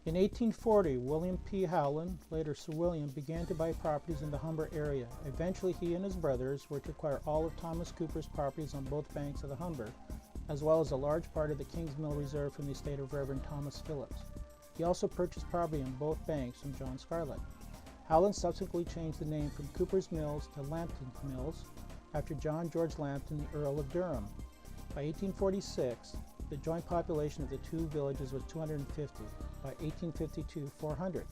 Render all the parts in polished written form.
In 1840, William P. Howland, later Sir William, began to buy properties in the Humber area. Eventually, he and his brothers were to acquire all of Thomas Cooper's properties on both banks of the Humber, as well as a large part of the King's Mill Reserve from the estate of Reverend Thomas Phillips. He also purchased property on both banks from John Scarlett. Howland subsequently changed the name from Cooper's Mills to Lambton Mills after John George Lambton, the Earl of Durham. By 1846, the joint population of the two villages was 250. By 1852, 400.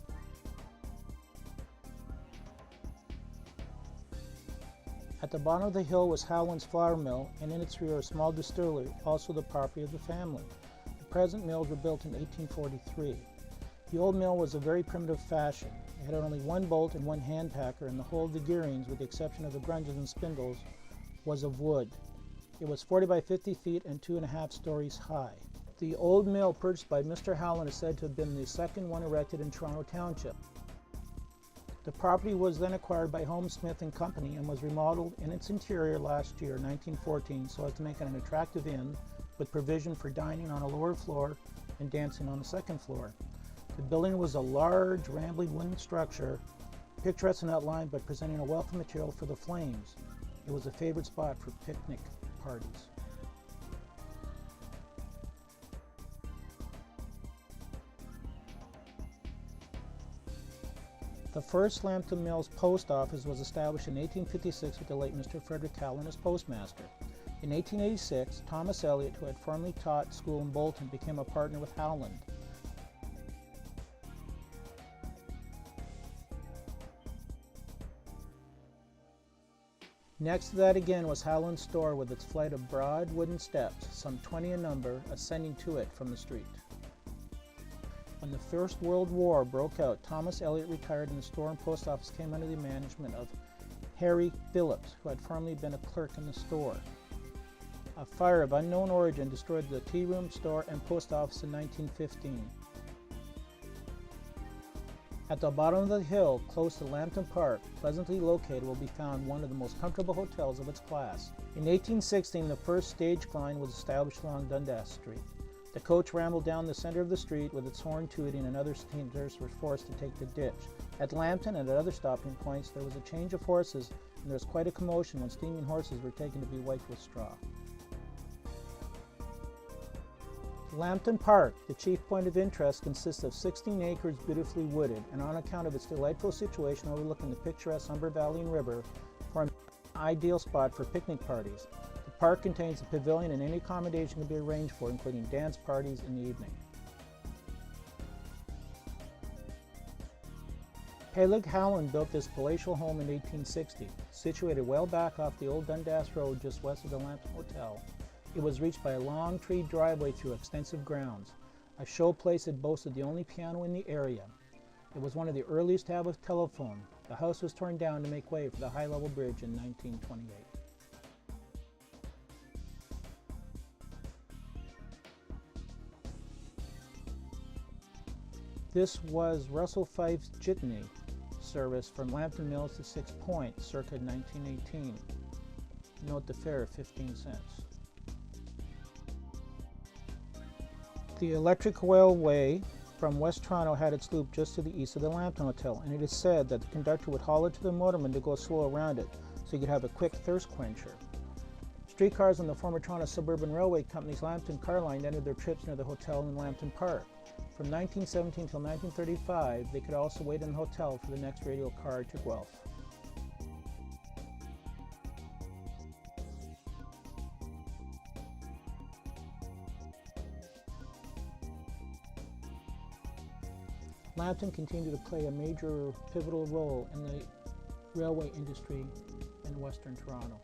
At the bottom of the hill was Howland's flour mill, and in its rear a small distillery, also the property of the family. The present mills were built in 1843. The old mill was a very primitive fashion. It had only one bolt and one hand packer, and the whole of the gearings, with the exception of the grunges and spindles, was of wood. It was 40 by 50 feet and 2.5 stories high. The old mill purchased by Mr. Howland is said to have been the second one erected in Toronto Township. The property was then acquired by Holmes Smith and Company and was remodeled in its interior last year, 1914, so as to make it an attractive inn with provision for dining on a lower floor and dancing on the second floor. The building was a large, rambling wooden structure, picturesque in outline but presenting a wealth of material for the flames. It was a favorite spot for picnic parties. The first Lambton Mills post office was established in 1856 with the late Mr. Frederick Howland as postmaster. In 1886, Thomas Elliott, who had formerly taught school in Bolton, became a partner with Howland. Next to that again was Howland's store with its flight of broad wooden steps, some 20 in number, ascending to it from the street. When the First World War broke out, Thomas Elliott retired and the store and post office came under the management of Harry Phillips, who had formerly been a clerk in the store. A fire of unknown origin destroyed the tea room, store, and post office in 1915. At the bottom of the hill, close to Lambton Park, pleasantly located, will be found one of the most comfortable hotels of its class. In 1816, the first stage line was established along Dundas Street. The coach rambled down the center of the street with its horn tooting, and other steamers were forced to take the ditch. At Lambton and at other stopping points, there was a change of horses, and there was quite a commotion when steaming horses were taken to be wiped with straw. Lambton Park, the chief point of interest, consists of 16 acres beautifully wooded, and on account of its delightful situation overlooking the picturesque Humber Valley and River, forms an ideal spot for picnic parties. The park contains a pavilion and any accommodation can be arranged for, including dance parties in the evening. Peleg Howland built this palatial home in 1860, situated well back off the old Dundas Road just west of the Lambton Hotel. It was reached by a long tree driveway through extensive grounds. A show place had boasted the only piano in the area. It was one of the earliest to have a telephone. The house was torn down to make way for the high-level bridge in 1928. This was Russell Fife's jitney service from Lambton Mills to 6 Point, circa 1918. Note the fare of 15 cents. The electric railway from West Toronto had its loop just to the east of the Lambton Hotel, and it is said that the conductor would holler to the motorman to go slow around it so you could have a quick thirst quencher. Streetcars on the former Toronto Suburban Railway Company's Lambton Car Line ended their trips near the hotel in Lambton Park. From 1917 until 1935, they could also wait in the hotel for the next radial car to Guelph. Lambton continued to play a major pivotal role in the railway industry in Western Toronto.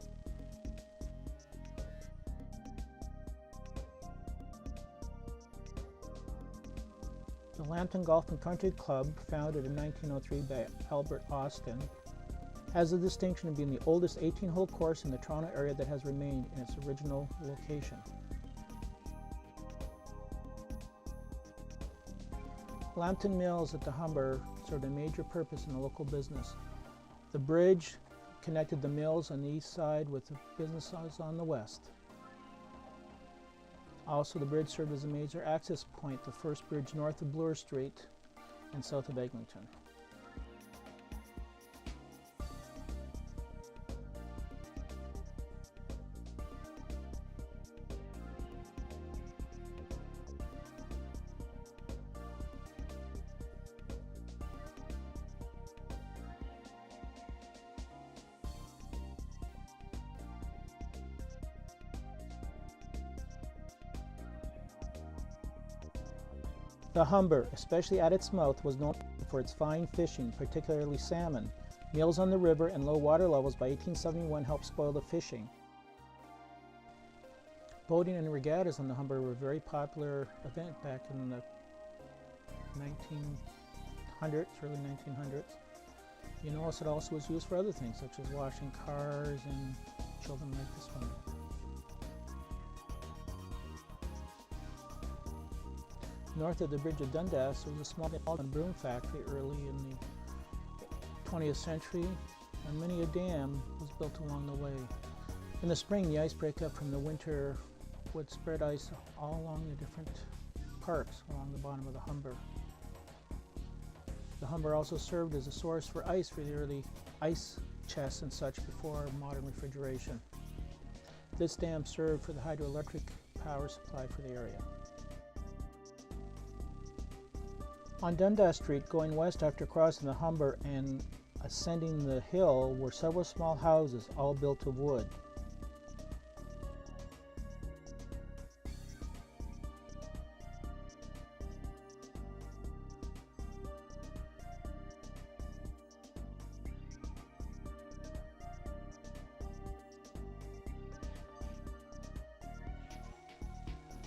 The Lambton Golf and Country Club, founded in 1903 by Albert Austin, has the distinction of being the oldest 18-hole course in the Toronto area that has remained in its original location. Lambton Mills at the Humber served a major purpose in the local business. The bridge connected the mills on the east side with the businesses on the west. Also, the bridge served as a major access point, the first bridge north of Bloor Street and south of Eglinton. The Humber, especially at its mouth, was known for its fine fishing, particularly salmon. Meals on the river and low water levels by 1871 helped spoil the fishing. Boating and regattas on the Humber were a very popular event back in the 1900s, early 1900s. You notice it also was used for other things, such as washing cars and children like this one. North of the bridge of Dundas, there was a small broom factory early in the 20th century, and many a dam was built along the way. In the spring, the ice breakup from the winter would spread ice all along the different parks along the bottom of the Humber. The Humber also served as a source for ice for the early ice chests and such before modern refrigeration. This dam served for the hydroelectric power supply for the area. On Dundas Street, going west after crossing the Humber and ascending the hill, were several small houses, all built of wood.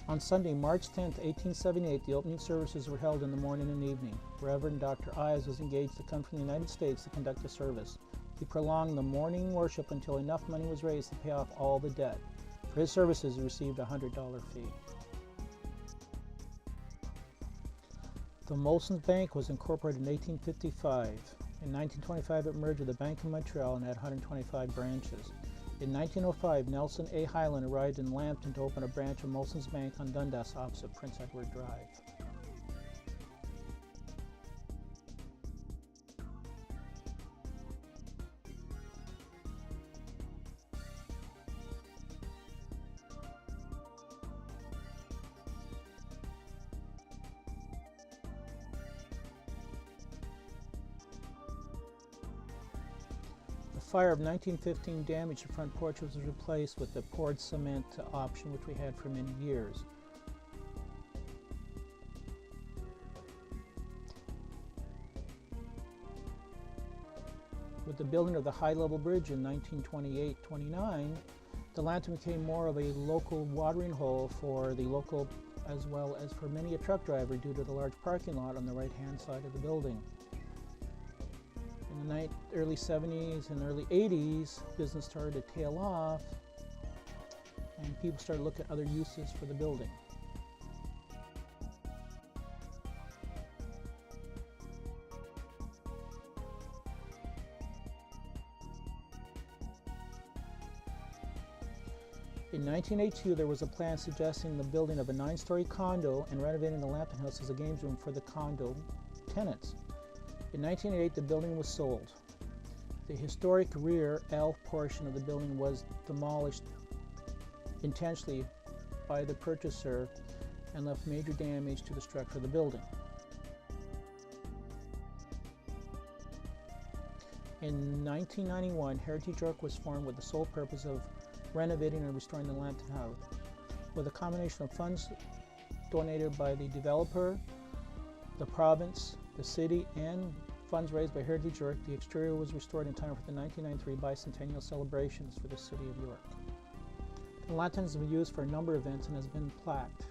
On Sunday, March 10, 1878, the opening services were held in the morning and evening. Reverend Dr. Ives was engaged to come from the United States to conduct the service. He prolonged the morning worship until enough money was raised to pay off all the debt. For his services, he received a $100 fee. The Molsons Bank was incorporated in 1855. In 1925, it merged with the Bank of Montreal and had 125 branches. In 1905, Nelson A. Howland arrived in Lambton to open a branch of Molsons Bank on Dundas opposite Prince Edward Drive. The fire of 1915 damaged the front porch, which was replaced with the poured cement option, which we had for many years. With the building of the high-level bridge in 1928-29, the Lambton became more of a local watering hole for the local as well as for many a truck driver due to the large parking lot on the right-hand side of the building. In the early 70s and early 80s, business started to tail off and people started looking at other uses for the building. In 1982, there was a plan suggesting the building of a 9-story condo and renovating the Lambton House as a games room for the condo tenants. In 1988, the building was sold. The historic rear L portion of the building was demolished intentionally by the purchaser and left major damage to the structure of the building. In 1991, Heritage York was formed with the sole purpose of renovating and restoring the Lambton House. With a combination of funds donated by the developer, the province, the city, and funds raised by Heritage York, the exterior was restored in time for the 1993 bicentennial celebrations for the city of York. The Lambton has been used for a number of events and has been plaqued.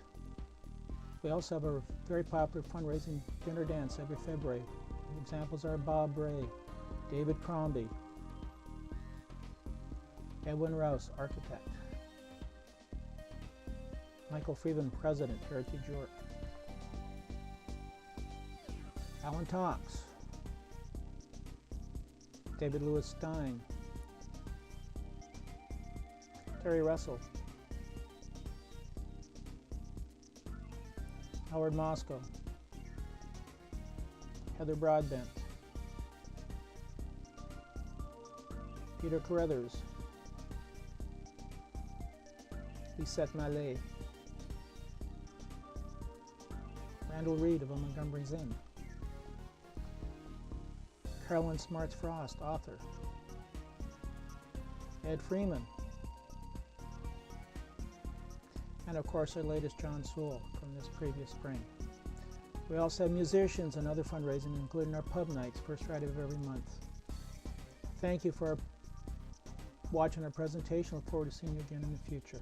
We also have a very popular fundraising dinner dance every February. Examples are Bob Ray, David Crombie, Edwin Rouse, architect, Michael Freeman, president, Heritage York, Alan Cox, David Lewis Stein, Terry Russell, Howard Moscow, Heather Broadbent, Peter Carruthers, Lisette Mallet, Randall Reed of Montgomery's Inn, Carolyn Smarts Frost, author, Ed Freeman, and of course our latest John Sewell from this previous spring. We also have musicians and other fundraising, including our pub nights, first Friday of every month. Thank you for watching our presentation. Look forward to seeing you again in the future.